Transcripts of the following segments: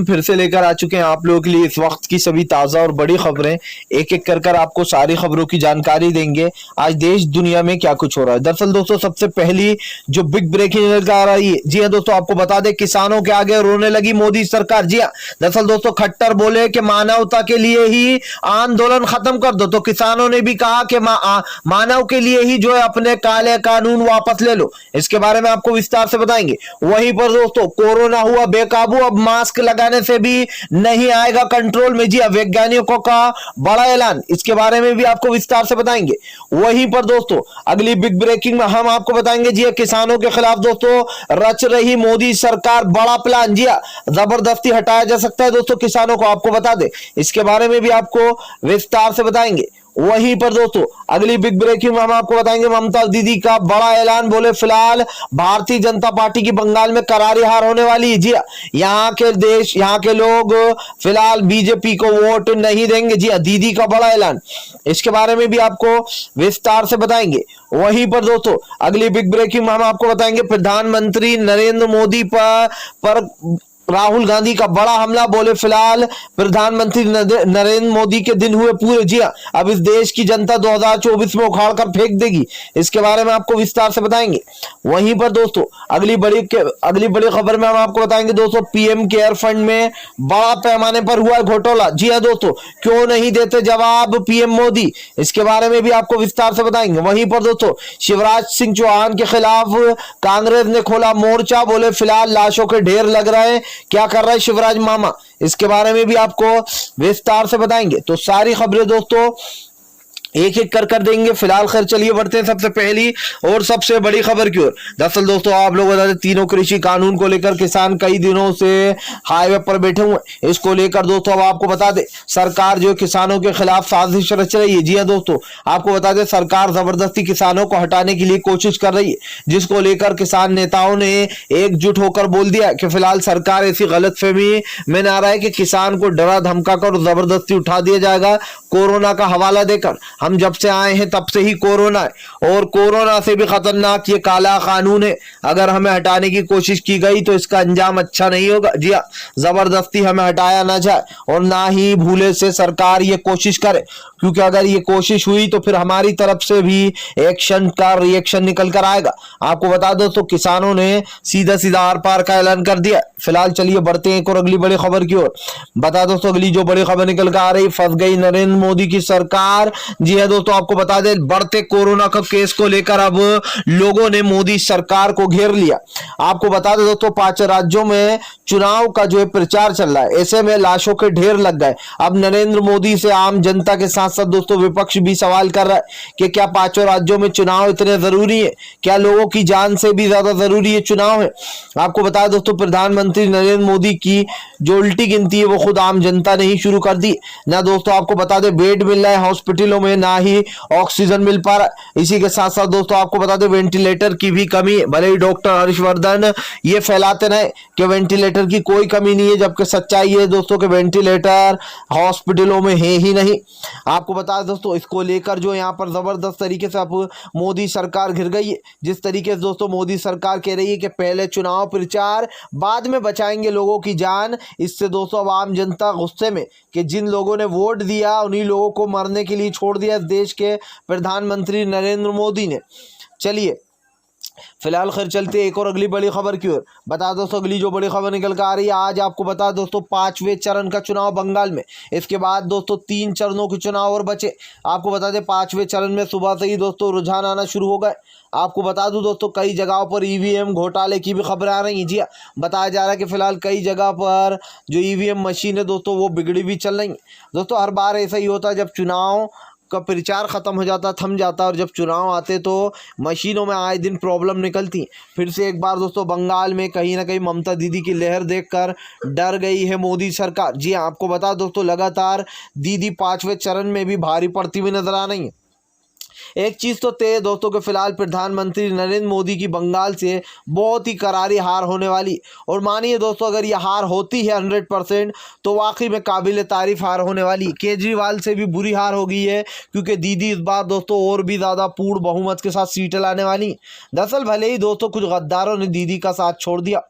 फिर से लेकर आ चुके हैं आप लोगों के लिए इस वक्त की सभी ताजा और बड़ी खबरें। एक एक कर आपको सारी खबरों की जानकारी देंगे आज देश दुनिया में क्या कुछ हो रहा है। दरअसल दोस्तों सबसे पहली जो बिग ब्रेकिंग न्यूज आ रही है, जी हाँ दोस्तों आपको बता दें, किसानों के आगे रोने लगी मोदी सरकार। जी हाँ, दरअसल दोस्तों खट्टर बोले कि मानवता के लिए ही आंदोलन खत्म कर दो, तो किसानों ने भी कहा कि मानव के लिए ही जो है अपने काले कानून वापस ले लो। इसके बारे में आपको विस्तार से बताएंगे। वहीं पर दोस्तों कोरोना हुआ बेकाबू, अब मास्क लगाने से भी नहीं आएगा कंट्रोल में। जी वैज्ञानिकों का बड़ा ऐलान, इसके बारे में भी आपको विस्तार से बताएंगे। वहीं पर दोस्तों अगली बिग ब्रेकिंग में हम आपको बताएंगे, जी किसानों के खिलाफ दोस्तों रच रही मोदी सरकार बड़ा प्लान। जी जबरदस्ती हटाया जा सकता है दोस्तों किसानों को, आपको बता दें। इसके बारे में भी आपको विस्तार से बताएंगे। वहीं पर दोस्तों अगली बिग ब्रेकिंग में हम आपको बताएंगे, ममता दीदी का बड़ा ऐलान, बोले फिलहाल भारतीय जनता पार्टी की बंगाल में करारी हार होने वाली है। जी यहाँ के लोग फिलहाल बीजेपी को वोट नहीं देंगे। जी दीदी का बड़ा ऐलान, इसके बारे में भी आपको विस्तार से बताएंगे। वहीं पर दोस्तों अगली बिग ब्रेकिंग में हम आपको बताएंगे, प्रधानमंत्री नरेंद्र मोदी पर राहुल गांधी का बड़ा हमला, बोले फिलहाल प्रधानमंत्री नरेंद्र मोदी के दिन हुए पूरे। जी अब इस देश की जनता 2024 में उखाड़ कर फेंक देगी। इसके बारे में आपको विस्तार से बताएंगे। वहीं पर दोस्तों अगली बड़ी खबर में हम आपको बताएंगे दोस्तों, पीएम केयर फंड में बड़ा पैमाने पर हुआ घोटाला। जी हाँ दोस्तों, क्यों नहीं देते जवाब पीएम मोदी, इसके बारे में भी आपको विस्तार से बताएंगे। वहीं पर दोस्तों शिवराज सिंह चौहान के खिलाफ कांग्रेस ने खोला मोर्चा, बोले फिलहाल लाशों के ढेर लग रहे हैं, क्या कर रहा है शिवराज मामा, इसके बारे में भी आपको विस्तार से बताएंगे। तो सारी खबरें दोस्तों एक एक कर देंगे। फिलहाल खैर चलिए बढ़ते हैं सबसे पहली और सबसे बड़ी खबर की ओर। दरअसल दोस्तों आप लोग बता दें, तीनों कृषि कानून को लेकर किसान कई दिनों से हाईवे पर बैठे हुए हैं। इसको लेकर दोस्तों अब आपको बता दें, सरकार जो किसानों के खिलाफ साजिश रच रही है। जी हाँ दोस्तों आपको बता दें, सरकार जबरदस्ती किसानों को हटाने के लिए कोशिश कर रही है, जिसको लेकर किसान नेताओं ने एकजुट होकर बोल दिया कि फिलहाल सरकार ऐसी गलतफहमी में ना रहा है कि किसान को डरा धमका कर जबरदस्ती उठा दिया जाएगा। कोरोना का हवाला देकर, हम जब से आए हैं तब से ही कोरोना है और कोरोना से भी खतरनाक ये काला कानून है। अगर हमें हटाने की कोशिश की गई तो इसका अंजाम अच्छा नहीं होगा। जी हाँ, जबरदस्ती हमें हटाया ना जाए और ना ही भूले से सरकार ये कोशिश करे, क्योंकि अगर ये कोशिश हुई तो फिर हमारी तरफ से भी एक्शन का रिएक्शन निकल कर आएगा। आपको बता दो तो किसानों ने सीधा सीधा आर पार का ऐलान कर दिया। फिलहाल चलिए बढ़ते हैं एक और अगली बड़ी खबर की ओर। बता दो अगली जो बड़ी खबर निकल कर आ रही, फंस गई नरेंद्र मोदी की सरकार। जी है दोस्तों आपको बता दें, बढ़ते कोरोना का केस को लेकर अब लोगों ने मोदी सरकार को घेर लिया। आपको बता दें दोस्तों 5 राज्यों में चुनाव का जो है प्रचार चल रहा है, ऐसे में लाशों के ढेर लग गए। अब नरेंद्र मोदी से आम जनता के साथ साथ दोस्तों विपक्ष भी सवाल कर रहा है कि क्या 5 राज्यों में चुनाव इतने जरूरी है, क्या लोगों की जान से भी ज्यादा जरूरी है चुनाव है। आपको बता दें दोस्तों प्रधानमंत्री नरेंद्र मोदी की जो उल्टी गिनती है वो खुद आम जनता ने ही शुरू कर दी ना। दोस्तों आपको बता दें बेड मिल रहा है हॉस्पिटलों में, ना ही ऑक्सीजन मिल पा रहा है। इसी के साथ साथ दोस्तों आपको बता दें वेंटिलेटर की भी कमी है। भले ही डॉक्टर हर्षवर्धन ये फैलाते रहे कि वेंटिलेटर की कोई कमी नहीं है, जबकि सच्चाई है दोस्तों कि वेंटिलेटर हॉस्पिटलों में है ही नहीं। आपको बता दें दोस्तों इसको लेकर जो यहाँ पर जबरदस्त तरीके से अब मोदी सरकार घिर गई है। जिस तरीके से दोस्तों मोदी सरकार कह रही है कि पहले चुनाव प्रचार, बाद में बचाएंगे लोगों की जान। इससे दोस्तों अब आम जनता गुस्से में कि जिन लोगों ने वोट दिया उन्हीं लोगों को मरने के लिए छोड़ दिया देश के प्रधानमंत्री नरेंद्र मोदी ने। चलिए फिलहाल खैर चलते एक और अगली बड़ी खबर की ओर। बता दोस्तों अगली जो बड़ी खबर निकल कर आ रही है, आज आपको बता दोस्तों 5वें चरण का चुनाव बंगाल में। इसके बाद दोस्तों 3 चरणों के चुनाव और बचे। आपको बता दें 5वें चरण में सुबह से ही दोस्तों रुझान आना शुरू हो गए। आपको बता दूं दोस्तों कई जगहों पर ईवीएम घोटाले की भी खबरें आ रही हैं। जी बताया जा रहा है कि फिलहाल कई जगह पर जो ईवीएम मशीन है दोस्तों वो बिगड़ी भी चल रही है। दोस्तों हर बार ऐसा ही होता है, जब चुनाव का प्रचार खत्म हो जाता थम जाता और जब चुनाव आते तो मशीनों में आए दिन प्रॉब्लम निकलती। फिर से एक बार दोस्तों बंगाल में कहीं ना कहीं ममता दीदी की लहर देखकर डर गई है मोदी सरकार। जी आपको बता दोस्तों लगातार दीदी 5वें चरण में भी भारी पड़ती हुई नजर आ रही है। एक चीज तो तय है दोस्तों कि फिलहाल प्रधानमंत्री नरेंद्र मोदी की बंगाल से बहुत ही करारी हार होने वाली, और मानिए दोस्तों अगर यह हार होती है 100% तो वाकई में काबिल तारीफ हार होने वाली। केजरीवाल से भी बुरी हार हो गई है, क्योंकि दीदी इस बार दोस्तों और भी ज़्यादा पूर्ण बहुमत के साथ सीटें लाने वाली। दरअसल भले ही दोस्तों कुछ गद्दारों ने दीदी का साथ छोड़ दिया,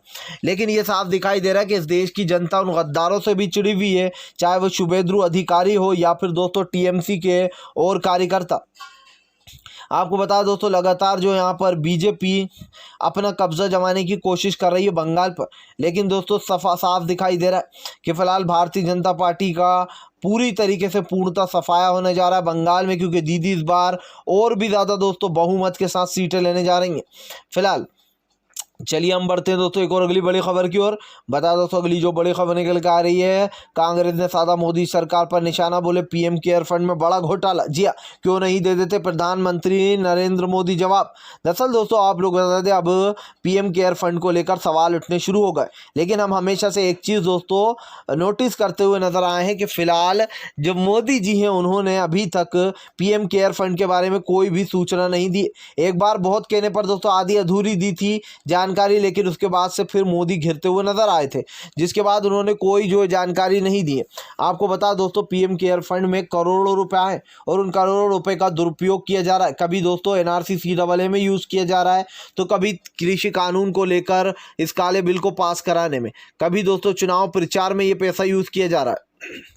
लेकिन ये साफ दिखाई दे रहा है कि इस देश की जनता उन गद्दारों से भी चिड़ी हुई है, चाहे वो शुभेंदु अधिकारी हो या फिर दोस्तों टीएमसी के और कार्यकर्ता। आपको बता दोस्तों लगातार जो यहाँ पर बीजेपी अपना कब्जा जमाने की कोशिश कर रही है बंगाल पर, लेकिन दोस्तों साफ दिखाई दे रहा है कि फिलहाल भारतीय जनता पार्टी का पूरी तरीके से पूर्णतः सफाया होने जा रहा है बंगाल में, क्योंकि दीदी इस बार और भी ज़्यादा दोस्तों बहुमत के साथ सीटें लेने जा रही हैं। फिलहाल चलिए हम बढ़ते हैं दोस्तों एक और अगली बड़ी खबर की ओर। बता दोस्तों अगली जो बड़ी खबर निकल के आ रही है, कांग्रेस ने साधा मोदी सरकार पर निशाना, बोले पीएम केयर फंड में बड़ा घोटाला। जी हाँ, क्यों नहीं दे देते प्रधानमंत्री नरेंद्र मोदी जवाब। दरअसल दोस्तों आप लोग बता दें अब पीएम केयर फंड को लेकर सवाल उठने शुरू हो गए, लेकिन हम हमेशा से एक चीज़ दोस्तों नोटिस करते हुए नजर आए हैं कि फिलहाल जब मोदी जी हैं उन्होंने अभी तक पीएम केयर फंड के बारे में कोई भी सूचना नहीं दी। एक बार बहुत कहने पर दोस्तों आधी अधूरी दी थी जानकारी, लेकिन उसके बाद से फिर मोदी घिरते हुए नजर आए थे, जिसके बाद उन्होंने कोई जो जानकारी नहीं दी है। आपको बता दोस्तों पीएम केयर फंड में करोड़ों रुपए आए और उन करोड़ों रुपए का दुरुपयोग किया जा रहा है। कभी दोस्तों एनआरसी सीएए में यूज किया जा रहा है, तो कभी कृषि कानून को लेकर इस काले बिल को पास कराने में, कभी दोस्तों चुनाव प्रचार में ये पैसा यूज किया जा रहा है।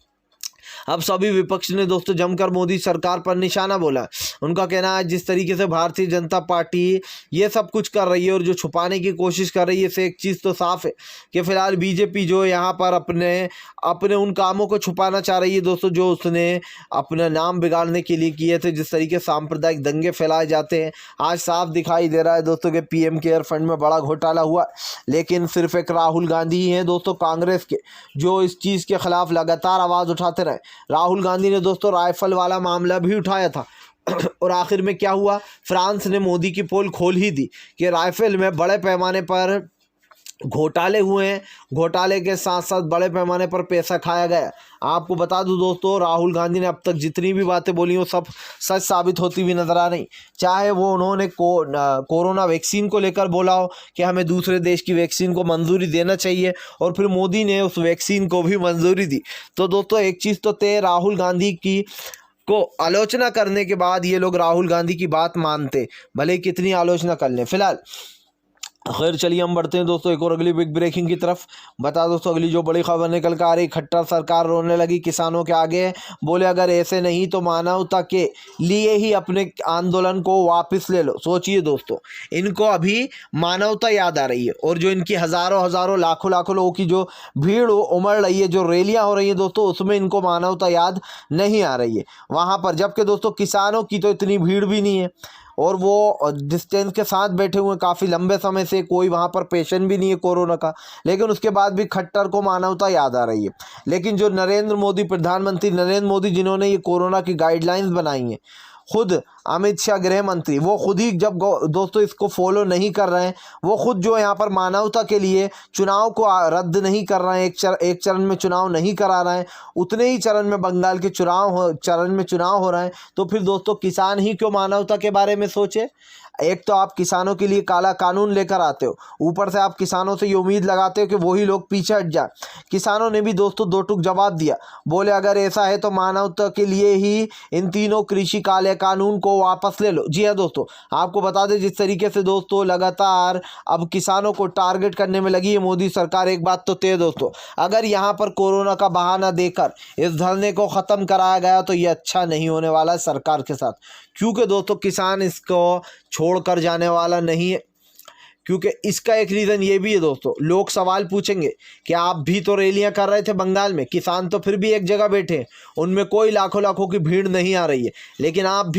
अब सभी विपक्ष ने दोस्तों जमकर मोदी सरकार पर निशाना बोला। उनका कहना है जिस तरीके से भारतीय जनता पार्टी ये सब कुछ कर रही है और जो छुपाने की कोशिश कर रही है, इससे एक चीज़ तो साफ है कि फिलहाल बीजेपी जो यहाँ पर अपने अपने उन कामों को छुपाना चाह रही है दोस्तों, जो उसने अपना नाम बिगाड़ने के लिए किए थे। जिस तरीके सांप्रदायिक दंगे फैलाए जाते हैं, आज साफ दिखाई दे रहा है दोस्तों कि पीएम केयर फंड में बड़ा घोटाला हुआ, लेकिन सिर्फ एक राहुल गांधी ही हैं दोस्तों कांग्रेस के जो इस चीज़ के खिलाफ लगातार आवाज़ उठाते रहे। राहुल गांधी ने दोस्तों राइफल वाला मामला भी उठाया था और आखिर में क्या हुआ, फ्रांस ने मोदी की पोल खोल ही दी कि राइफल में बड़े पैमाने पर घोटाले हुए हैं, घोटाले के साथ साथ बड़े पैमाने पर पैसा खाया गया। आपको बता दूं दोस्तों राहुल गांधी ने अब तक जितनी भी बातें बोली वो सब सच साबित होती हुई नजर आ रही। चाहे वो उन्होंने कोरोना वैक्सीन को लेकर बोला हो कि हमें दूसरे देश की वैक्सीन को मंजूरी देना चाहिए और फिर मोदी ने उस वैक्सीन को भी मंजूरी दी। तो दोस्तों एक चीज़ तो तय, राहुल गांधी की को आलोचना करने के बाद ये लोग राहुल गांधी की बात मानते, भले कितनी आलोचना कर लें। फिलहाल खैर चलिए हम बढ़ते हैं दोस्तों एक और अगली बिग ब्रेकिंग की तरफ। बता दोस्तों अगली जो बड़ी खबर निकल कर आ रही, खट्टर सरकार रोने लगी किसानों के आगे, बोले अगर ऐसे नहीं तो मानवता के लिए ही अपने आंदोलन को वापस ले लो। सोचिए दोस्तों इनको अभी मानवता याद आ रही है, और जो इनकी हज़ारों हज़ारों लाखों लाखों लोगों की जो भीड़ उमड़ रही है, जो रैलियाँ हो रही हैं दोस्तों, उसमें इनको मानवता याद नहीं आ रही है वहाँ पर। जबकि दोस्तों किसानों की तो इतनी भीड़ भी नहीं है और वो डिस्टेंस के साथ बैठे हुए हैं काफ़ी लंबे समय से, कोई वहाँ पर पेशेंट भी नहीं है कोरोना का, लेकिन उसके बाद भी खट्टर को मानवता याद आ रही है। लेकिन जो नरेंद्र मोदी, प्रधानमंत्री नरेंद्र मोदी जिन्होंने ये कोरोना की गाइडलाइंस बनाई हैं, खुद अमित शाह गृह मंत्री, वो खुद ही जब दोस्तों इसको फॉलो नहीं कर रहे हैं, वो खुद जो यहाँ पर मानवता के लिए चुनाव को रद्द नहीं कर रहे हैं, एक चरण में चुनाव नहीं करा रहे हैं, उतने ही चरण में बंगाल के चुनाव हो रहे हैं, तो फिर दोस्तों किसान ही क्यों मानवता के बारे में सोचे। एक तो आप किसानों के लिए काला कानून लेकर आते हो, ऊपर से आप किसानों से ये उम्मीद लगाते हो कि वही लोग पीछे हट जाए। किसानों ने भी दोस्तों दो टूक जवाब दिया, बोले अगर ऐसा है तो मानवता के लिए ही इन तीनों कृषि काले कानून को वापस ले लो। जी हाँ दोस्तों, आपको बता दें जिस तरीके से दोस्तों लगातार अब किसानों को टारगेट करने में लगी है मोदी सरकार, एक बात तो तय दोस्तों, अगर यहाँ पर कोरोना का बहाना देकर इस धरने को ख़त्म कराया गया तो ये अच्छा नहीं होने वाला है सरकार के साथ, क्योंकि दोस्तों किसान इसको छोड़कर जाने वाला नहीं है। क्योंकि इसका एक रीज़न ये भी है दोस्तों, लोग सवाल पूछेंगे कि आप भी तो रैलियां कर रहे थे बंगाल में, किसान तो फिर भी एक जगह बैठे, उनमें कोई लाखों लाखों की भीड़ नहीं आ रही है, लेकिन आप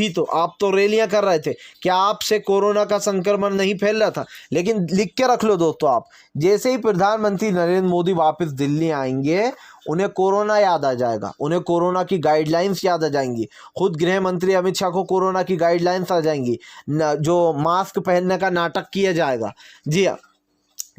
तो रैलियां कर रहे थे, क्या आपसे कोरोना का संक्रमण नहीं फैल रहा था। लेकिन लिख के रख लो दोस्तों, आप जैसे ही प्रधानमंत्री नरेंद्र मोदी वापस दिल्ली आएंगे, उन्हें कोरोना याद आ जाएगा, उन्हें कोरोना की गाइडलाइंस याद आ जाएंगी, खुद गृह मंत्री अमित शाह को कोरोना की गाइडलाइंस आ जाएंगी, जो मास्क पहनने का नाटक किया जाएगा। जी हाँ,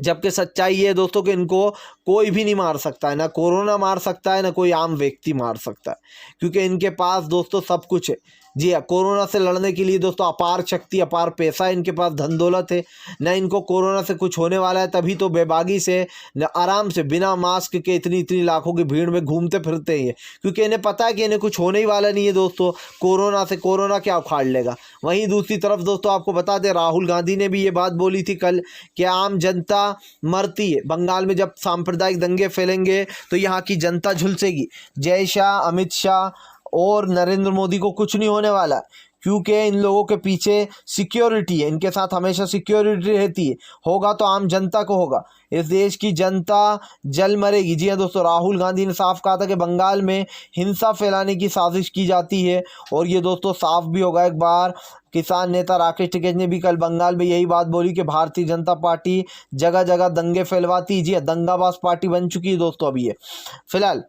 जबकि सच्चाई ये है दोस्तों कि इनको कोई भी नहीं मार सकता है, ना कोरोना मार सकता है, ना कोई आम व्यक्ति मार सकता है, क्योंकि इनके पास दोस्तों सब कुछ है। जी हाँ, कोरोना से लड़ने के लिए दोस्तों अपार शक्ति, अपार पैसा इनके पास, धन दौलत है। न इनको कोरोना से कुछ होने वाला है, तभी तो बेबागी से न आराम से बिना मास्क के इतनी इतनी लाखों की भीड़ में घूमते फिरते हैं, क्योंकि इन्हें पता है कि इन्हें कुछ होने ही वाला नहीं है दोस्तों कोरोना से। कोरोना क्या उखाड़ लेगा। वहीं दूसरी तरफ दोस्तों आपको बता दें, राहुल गांधी ने भी ये बात बोली थी कल कि आम जनता मरती है। बंगाल में जब सांप्रदायिक दंगे फैलेंगे तो यहाँ की जनता झुलसेगी। जय शाह, अमित शाह और नरेंद्र मोदी को कुछ नहीं होने वाला, क्योंकि इन लोगों के पीछे सिक्योरिटी है, इनके साथ हमेशा सिक्योरिटी रहती है। होगा तो आम जनता को होगा, इस देश की जनता जल मरेगी। जी हाँ दोस्तों, राहुल गांधी ने साफ कहा था कि बंगाल में हिंसा फैलाने की साजिश की जाती है, और ये दोस्तों साफ भी होगा एक बार। किसान नेता राकेश टिकैत ने भी कल बंगाल में यही बात बोली कि भारतीय जनता पार्टी जगह जगह दंगे फैलवाती। जी हाँ, दंगाबाज पार्टी बन चुकी है दोस्तों अभी ये फिलहाल।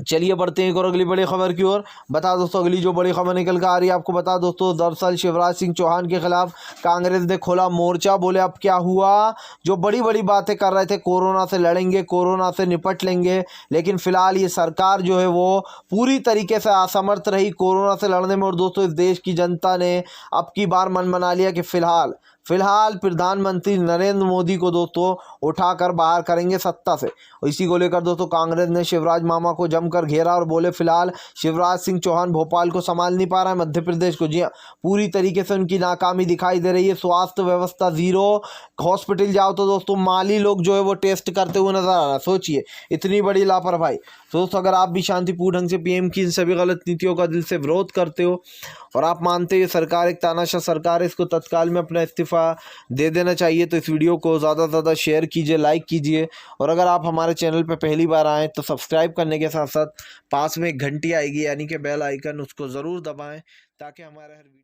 चलिए बढ़ते हैं एक और अगली बड़ी खबर की ओर। बता दोस्तों अगली जो बड़ी खबर निकल कर आ रही है आपको बता दोस्तों, दरअसल शिवराज सिंह चौहान के खिलाफ कांग्रेस ने खोला मोर्चा। बोले अब क्या हुआ, जो बड़ी बड़ी बातें कर रहे थे, कोरोना से लड़ेंगे, कोरोना से निपट लेंगे, लेकिन फिलहाल ये सरकार जो है वो पूरी तरीके से असमर्थ रही कोरोना से लड़ने में। और दोस्तों इस देश की जनता ने अब की बार मन बना लिया कि फिलहाल प्रधानमंत्री नरेंद्र मोदी को दोस्तों उठाकर बाहर करेंगे सत्ता से। और इसी को लेकर दोस्तों कांग्रेस ने शिवराज मामा को जमकर घेरा और बोले फिलहाल शिवराज सिंह चौहान भोपाल को संभाल नहीं पा रहा है, मध्य प्रदेश को। जी हाँ, पूरी तरीके से उनकी नाकामी दिखाई दे रही है। स्वास्थ्य व्यवस्था जीरो, हॉस्पिटल जाओ तो दोस्तों माली लोग जो है वो टेस्ट करते हुए नजर आ रहा है। सोचिए इतनी बड़ी लापरवाही। दोस्तों अगर आप भी शांतिपूर्ण ढंग से पीएम की इन सभी गलत नीतियों का दिल से विरोध करते हो और आप मानते हो सरकार एक तानाशाह सरकार है, इसको तत्काल में अपना इस्तीफा दे देना चाहिए, तो इस वीडियो को ज़्यादा से ज़्यादा शेयर कीजिए, लाइक कीजिए। और अगर आप हमारे चैनल पर पहली बार आएँ तो सब्सक्राइब करने के साथ साथ पास में एक घंटी आएगी यानी कि बेल आइकन, उसको ज़रूर दबाएं ताकि हमारा हर वीडियो